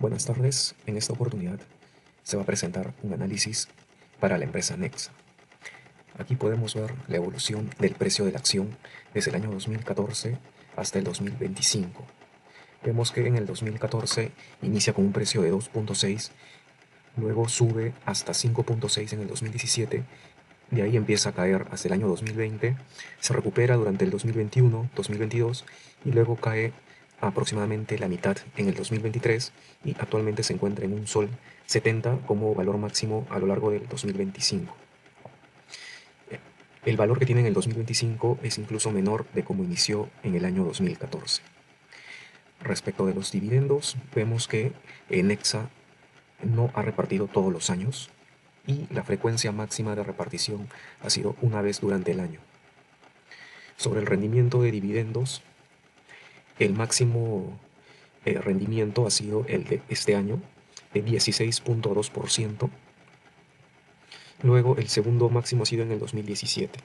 Buenas tardes. En esta oportunidad se va a presentar un análisis para la empresa Nexa. Aquí podemos ver la evolución del precio de la acción desde el año 2014 hasta el 2025. Vemos que en el 2014 inicia con un precio de 2.6, luego sube hasta 5.6 en el 2017, de ahí empieza a caer hasta el año 2020, se recupera durante el 2021, 2022 y luego cae aproximadamente la mitad en el 2023 y actualmente se encuentra en un sol 70 como valor máximo a lo largo del 2025. El valor que tiene en el 2025 es incluso menor de como inició en el año 2014. Respecto de los dividendos, vemos que Nexa no ha repartido todos los años y la frecuencia máxima de repartición ha sido una vez durante el año. Sobre el rendimiento de dividendos, el máximo rendimiento ha sido el de este año, de 16.2%. Luego, el segundo máximo ha sido en el 2017.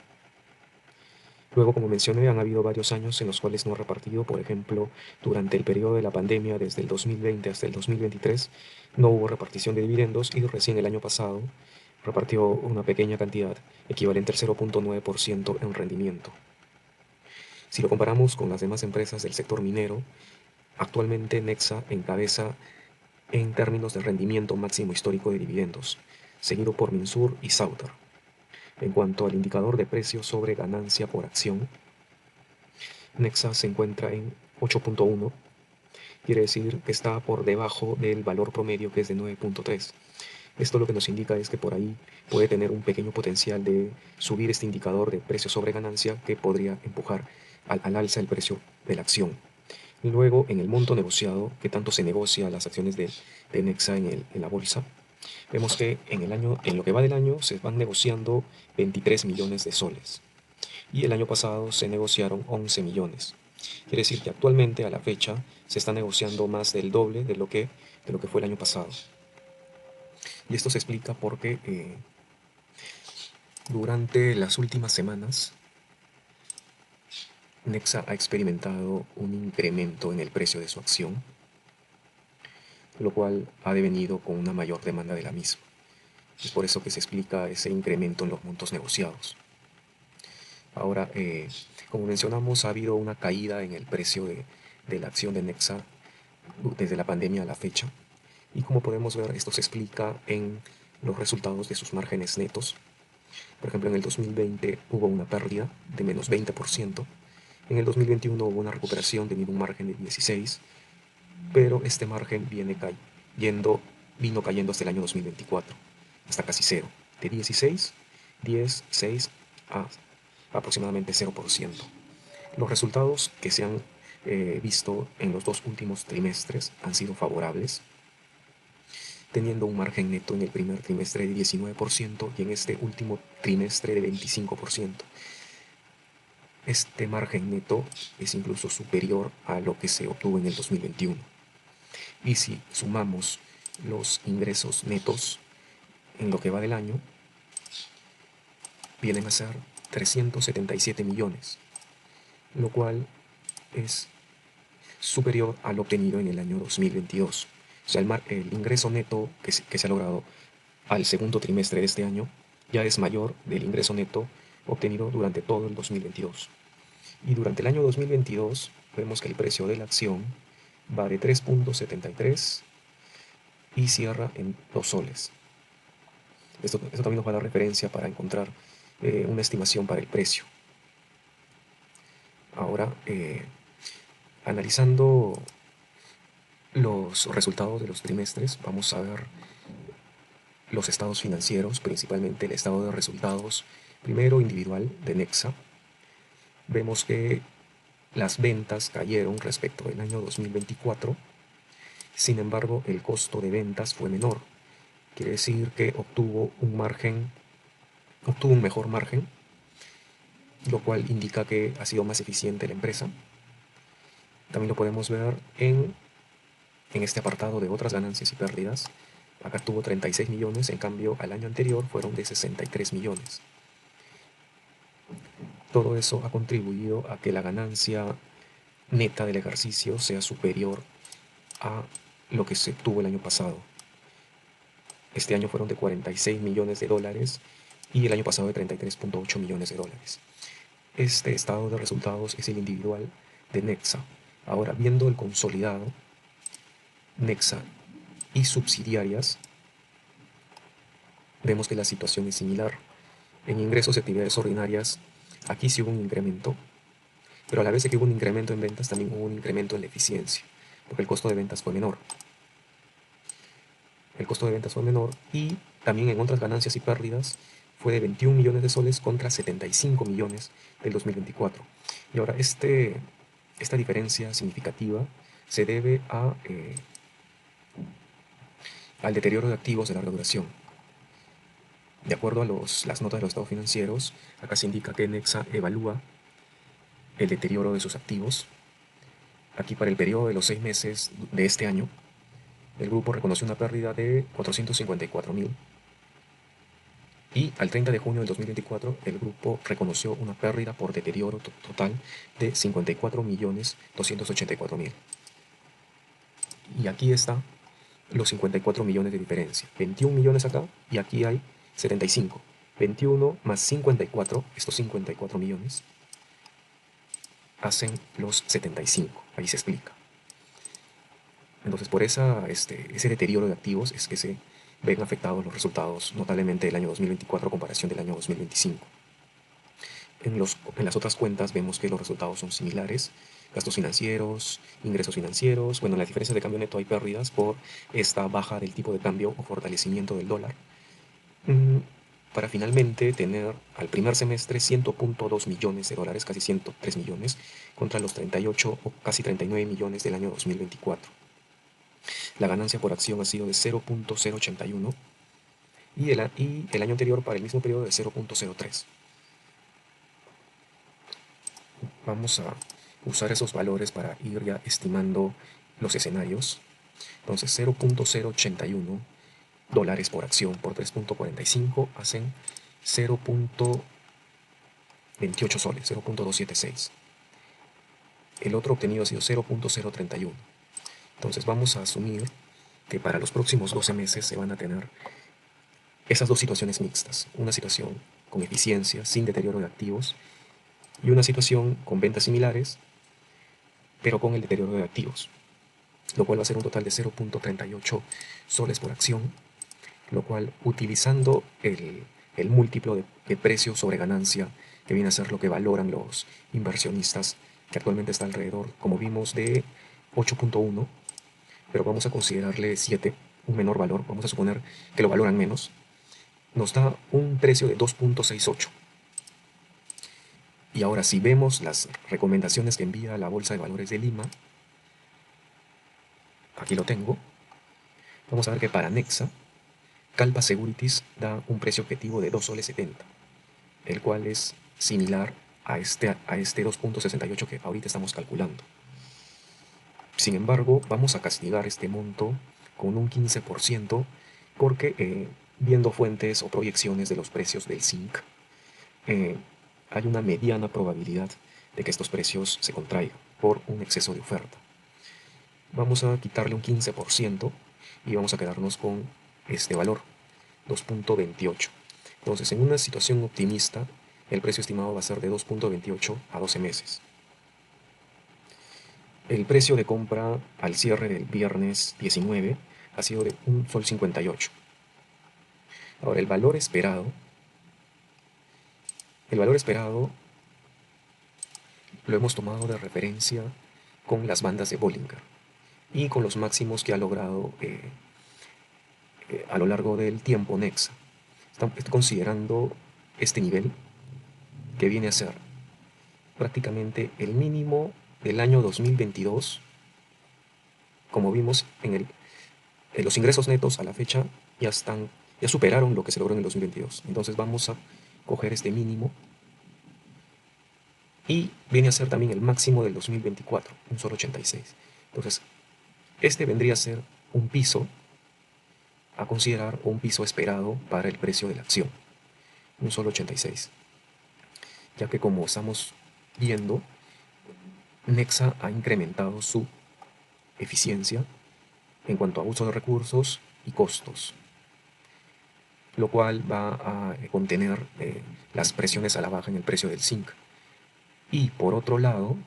Luego, como mencioné, han habido varios años en los cuales no ha repartido. Por ejemplo, durante el periodo de la pandemia, desde el 2020 hasta el 2023, no hubo repartición de dividendos y recién el año pasado repartió una pequeña cantidad, equivalente al 0.9% en rendimiento. Si lo comparamos con las demás empresas del sector minero, actualmente Nexa encabeza en términos de rendimiento máximo histórico de dividendos, seguido por Minsur y Sauter. En cuanto al indicador de precio sobre ganancia por acción, Nexa se encuentra en 8.1, quiere decir que está por debajo del valor promedio que es de 9.3. Esto lo que nos indica es que por ahí puede tener un pequeño potencial de subir este indicador de precio sobre ganancia que podría empujar al alza el precio de la acción. Y luego, en el monto negociado, que tanto se negocia las acciones de Nexa en la bolsa, vemos que en lo que va del año se van negociando 23 millones de soles y el año pasado se negociaron 11 millones. Quiere decir que actualmente a la fecha se está negociando más del doble de lo que fue el año pasado. Y esto se explica porque durante las últimas semanas Nexa ha experimentado un incremento en el precio de su acción, lo cual ha devenido con una mayor demanda de la misma. Es por eso que se explica ese incremento en los montos negociados. Ahora, como mencionamos, ha habido una caída en el precio de la acción de Nexa desde la pandemia a la fecha. Y como podemos ver, esto se explica en los resultados de sus márgenes netos. Por ejemplo, en el 2020 hubo una pérdida de menos 20%. En el 2021 hubo una recuperación teniendo un margen de 16%, pero este margen vino cayendo hasta el año 2024, hasta casi cero, de 16, 10, 6 a aproximadamente 0%. Los resultados que se han visto en los dos últimos trimestres han sido favorables, teniendo un margen neto en el primer trimestre de 19% y en este último trimestre de 25%. Este margen neto es incluso superior a lo que se obtuvo en el 2021. Y si sumamos los ingresos netos en lo que va del año, vienen a ser 377 millones, lo cual es superior al obtenido en el año 2022. O sea, el ingreso neto que se ha logrado al segundo trimestre de este año ya es mayor del ingreso neto obtenido durante todo el 2022. Y durante el año 2022 vemos que el precio de la acción va de 3.73 y cierra en 2 soles. Esto también nos va a dar referencia para encontrar una estimación para el precio. Ahora, analizando los resultados de los trimestres, vamos a ver los estados financieros, principalmente el estado de resultados, primero individual de Nexa. Vemos que las ventas cayeron respecto del año 2024, sin embargo el costo de ventas fue menor. Quiere decir que obtuvo un mejor margen, lo cual indica que ha sido más eficiente la empresa. También lo podemos ver en este apartado de otras ganancias y pérdidas. Acá tuvo 36 millones, en cambio al año anterior fueron de 63 millones. Todo eso ha contribuido a que la ganancia neta del ejercicio sea superior a lo que se obtuvo el año pasado. Este año fueron de 46 millones de dólares y el año pasado de 33,8 millones de dólares. Este estado de resultados es el individual de Nexa. Ahora, viendo el consolidado, Nexa y subsidiarias, vemos que la situación es similar. En ingresos y actividades ordinarias, aquí sí hubo un incremento, pero a la vez de que hubo un incremento en ventas, también hubo un incremento en la eficiencia, porque el costo de ventas fue menor. El costo de ventas fue menor y también en otras ganancias y pérdidas fue de 21 millones de soles contra 75 millones del 2024. Y ahora esta diferencia significativa se debe al deterioro de activos de larga duración. De acuerdo a las notas de los estados financieros, acá se indica que Nexa evalúa el deterioro de sus activos. Aquí para el periodo de los 6 meses de este año, el grupo reconoció una pérdida de 454.000 y al 30 de junio del 2024 el grupo reconoció una pérdida por deterioro total de 54.284.000. Y aquí está los 54 millones de diferencia. 21 millones acá y aquí hay 75. 21 más 54, estos 54 millones, hacen los 75. Ahí se explica. Entonces, por ese deterioro de activos es que se ven afectados los resultados notablemente del año 2024 a comparación del año 2025. En las otras cuentas vemos que los resultados son similares. Gastos financieros, ingresos financieros. Bueno, en las diferencias de cambio neto hay pérdidas por esta baja del tipo de cambio o fortalecimiento del dólar. Para finalmente tener al primer semestre 100.2 millones de dólares, casi 103 millones, contra los 38 o casi 39 millones del año 2024. La ganancia por acción ha sido de 0.081 y el año anterior para el mismo periodo de 0.03. Vamos a usar esos valores para ir ya estimando los escenarios. Entonces 0.081 dólares por acción por 3.45 hacen 0.28 soles, 0.276. El otro obtenido ha sido 0.031. Entonces vamos a asumir que para los próximos 12 meses se van a tener esas dos situaciones mixtas. Una situación con eficiencia, sin deterioro de activos, y una situación con ventas similares, pero con el deterioro de activos, lo cual va a ser un total de 0.38 soles por acción, lo cual utilizando el múltiplo de precio sobre ganancia, que viene a ser lo que valoran los inversionistas, que actualmente está alrededor, como vimos, de 8.1, pero vamos a considerarle 7, un menor valor, vamos a suponer que lo valoran menos, nos da un precio de 2.68. Y ahora si vemos las recomendaciones que envía la Bolsa de Valores de Lima, aquí lo tengo, vamos a ver que para Nexa, Calpa Securities da un precio objetivo de 2 soles 70, el cual es similar a este 2.68 que ahorita estamos calculando. Sin embargo, vamos a castigar este monto con un 15% porque viendo fuentes o proyecciones de los precios del zinc, hay una mediana probabilidad de que estos precios se contraigan por un exceso de oferta. Vamos a quitarle un 15% y vamos a quedarnos con este valor, 2.28. Entonces, en una situación optimista, el precio estimado va a ser de 2.28 a 12 meses. El precio de compra al cierre del viernes 19 ha sido de 1 sol 58. Ahora, el valor esperado lo hemos tomado de referencia con las bandas de Bollinger y con los máximos que ha logrado a lo largo del tiempo Nexa. Estoy considerando este nivel que viene a ser prácticamente el mínimo del año 2022. Como vimos en los ingresos netos a la fecha ya superaron lo que se logró en el 2022. Entonces vamos a coger este mínimo y viene a ser también el máximo del 2024, un solo 86. Entonces, este vendría a ser un piso a considerar o un piso esperado para el precio de la acción, un solo 86. Ya que como estamos viendo, Nexa ha incrementado su eficiencia en cuanto a uso de recursos y costos, lo cual va a contener las presiones a la baja en el precio del zinc. Y por otro lado,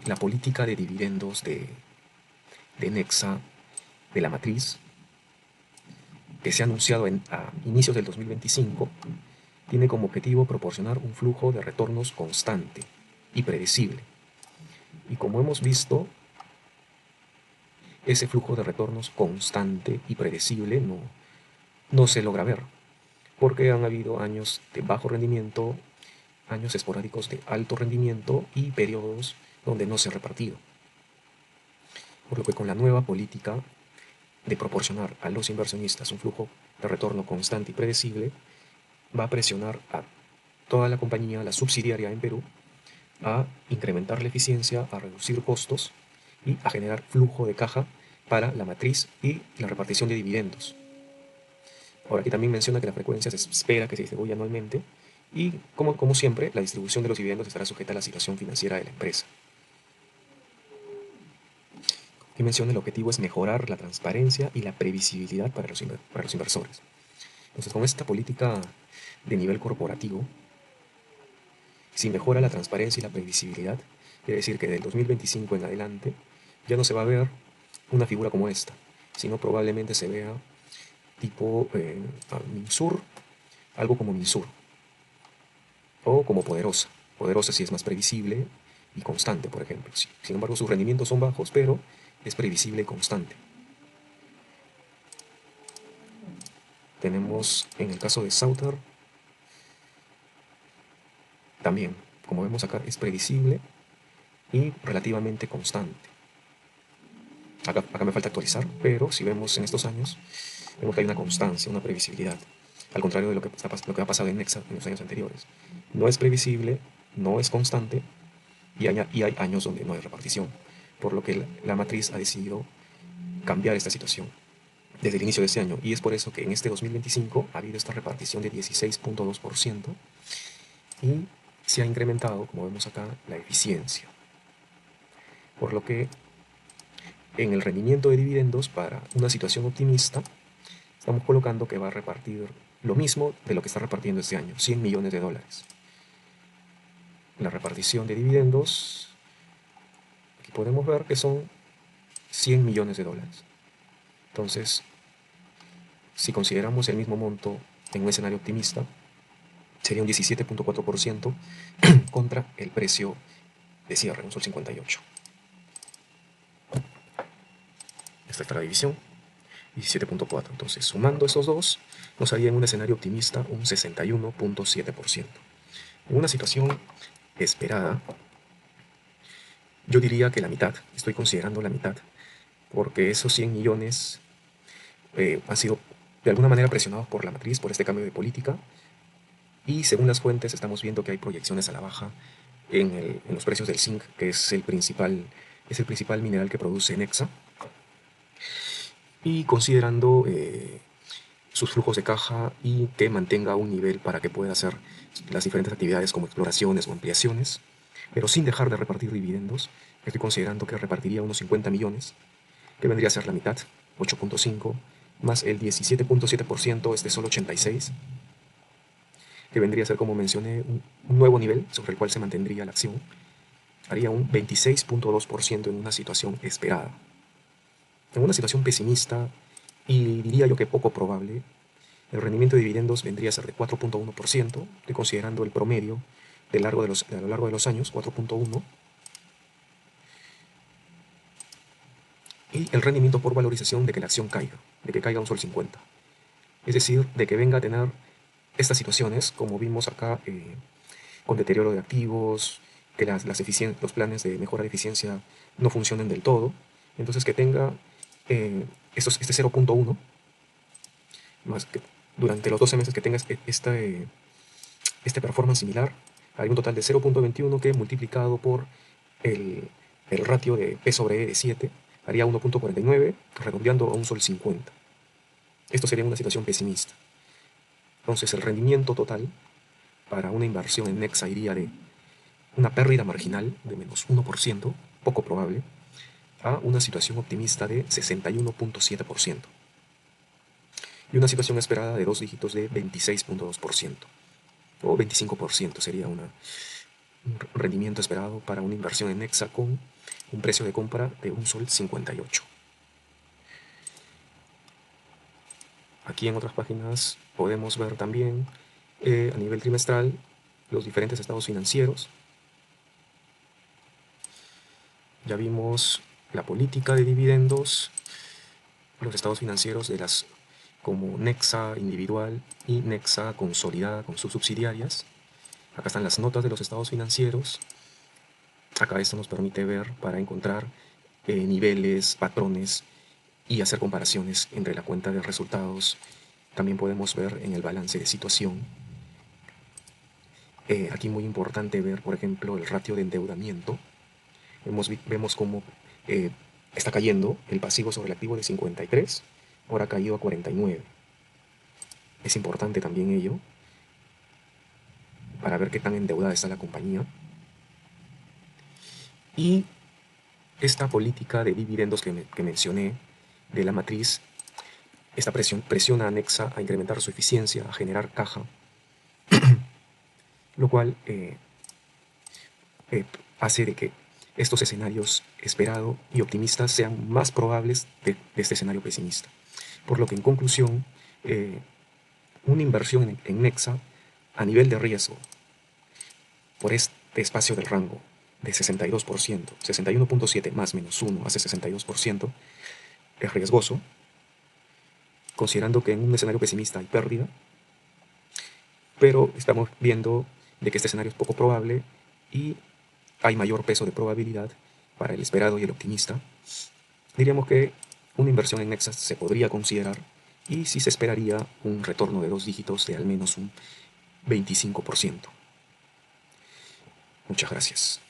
la política de dividendos de Nexa, de la matriz, que se ha anunciado a inicios del 2025, tiene como objetivo proporcionar un flujo de retornos constante y predecible. Y como hemos visto, ese flujo de retornos constante y predecible no se logra ver, porque han habido años de bajo rendimiento, años esporádicos de alto rendimiento y periodos donde no se ha repartido. Por lo que con la nueva política de proporcionar a los inversionistas un flujo de retorno constante y predecible, va a presionar a toda la compañía, la subsidiaria en Perú, a incrementar la eficiencia, a reducir costos y a generar flujo de caja para la matriz y la repartición de dividendos. Ahora, aquí también menciona que la frecuencia se espera que se distribuya anualmente y, como siempre, la distribución de los dividendos estará sujeta a la situación financiera de la empresa. Aquí menciona el objetivo es mejorar la transparencia y la previsibilidad para los inversores. Entonces, con esta política de nivel corporativo, si mejora la transparencia y la previsibilidad, quiere decir que del 2025 en adelante ya no se va a ver una figura como esta, sino probablemente se vea tipo Minsur, algo como Minsur, o como Poderosa. Poderosa sí es más previsible y constante, por ejemplo. Sin embargo, sus rendimientos son bajos, pero es previsible y constante. Tenemos en el caso de Sauter, también, como vemos acá, es previsible y relativamente constante. Acá me falta actualizar, pero si vemos en estos años, vemos que hay una constancia, una previsibilidad. Al contrario de lo que ha pasado en Nexa en los años anteriores. No es previsible, no es constante y hay años donde no hay repartición. Por lo que la matriz ha decidido cambiar esta situación desde el inicio de este año. Y es por eso que en este 2025 ha habido esta repartición de 16.2% y se ha incrementado, como vemos acá, la eficiencia. Por lo que en el rendimiento de dividendos, para una situación optimista, estamos colocando que va a repartir lo mismo de lo que está repartiendo este año, 100 millones de dólares. La repartición de dividendos, aquí podemos ver que son 100 millones de dólares. Entonces, si consideramos el mismo monto en un escenario optimista, sería un 17.4% contra el precio de cierre, un sol 58. Esta está la división, 17.4. Entonces, sumando esos dos, nos haría en un escenario optimista un 61.7%. En una situación esperada, yo diría que la mitad, estoy considerando la mitad, porque esos 100 millones han sido de alguna manera presionados por la matriz, por este cambio de política, y según las fuentes estamos viendo que hay proyecciones a la baja en los precios del zinc, que es el principal mineral que produce Nexa, y considerando sus flujos de caja y que mantenga un nivel para que pueda hacer las diferentes actividades como exploraciones o ampliaciones, pero sin dejar de repartir dividendos. Estoy considerando que repartiría unos 50 millones, que vendría a ser la mitad, 8.5, más el 17.7%, este solo 86, que vendría a ser, como mencioné, un nuevo nivel sobre el cual se mantendría la acción. Haría un 26.2% en una situación esperada. En una situación pesimista, y diría yo que poco probable, el rendimiento de dividendos vendría a ser de 4.1%, estoy considerando el promedio a lo largo de los años, 4.1%, y el rendimiento por valorización de que la acción caiga, de que caiga un sol 50. Es decir, de que venga a tener estas situaciones, como vimos acá, con deterioro de activos, que los planes de mejora de eficiencia no funcionen del todo, entonces que tenga este 0.1, más que durante los 12 meses que tenga este performance similar, hay un total de 0.21 que multiplicado por el ratio de P sobre E de 7 haría 1.49, redondeando a un sol 50. Esto sería una situación pesimista. Entonces el rendimiento total para una inversión en Nexa iría de una pérdida marginal de menos 1%, poco probable, a una situación optimista de 61.7% y una situación esperada de dos dígitos de 26.2% o 25% sería un rendimiento esperado para una inversión en Nexa con un precio de compra de $1.58. Aquí en otras páginas podemos ver también a nivel trimestral los diferentes estados financieros. Ya vimos la política de dividendos, los estados financieros de las como Nexa individual y Nexa consolidada con sus subsidiarias. Acá están las notas de los estados financieros. Acá esto nos permite ver para encontrar niveles, patrones y hacer comparaciones entre la cuenta de resultados. También podemos ver en el balance de situación. Aquí muy importante ver, por ejemplo, el ratio de endeudamiento. Vemos cómo está cayendo el pasivo sobre el activo de 53, ahora ha caído a 49. Es importante también ello para ver qué tan endeudada está la compañía. Y esta política de dividendos que mencioné de la matriz, esta presiona a Nexa a incrementar su eficiencia, a generar caja, lo cual hace de que estos escenarios esperado y optimistas sean más probables de este escenario pesimista. Por lo que en conclusión, una inversión en Nexa a nivel de riesgo por este espacio del rango de 62%, 61.7 más menos 1 hace 62%, es riesgoso, considerando que en un escenario pesimista hay pérdida, pero estamos viendo de que este escenario es poco probable y hay mayor peso de probabilidad para el esperado y el optimista. Diríamos que una inversión en Nexa se podría considerar y sí se esperaría un retorno de dos dígitos de al menos un 25%. Muchas gracias.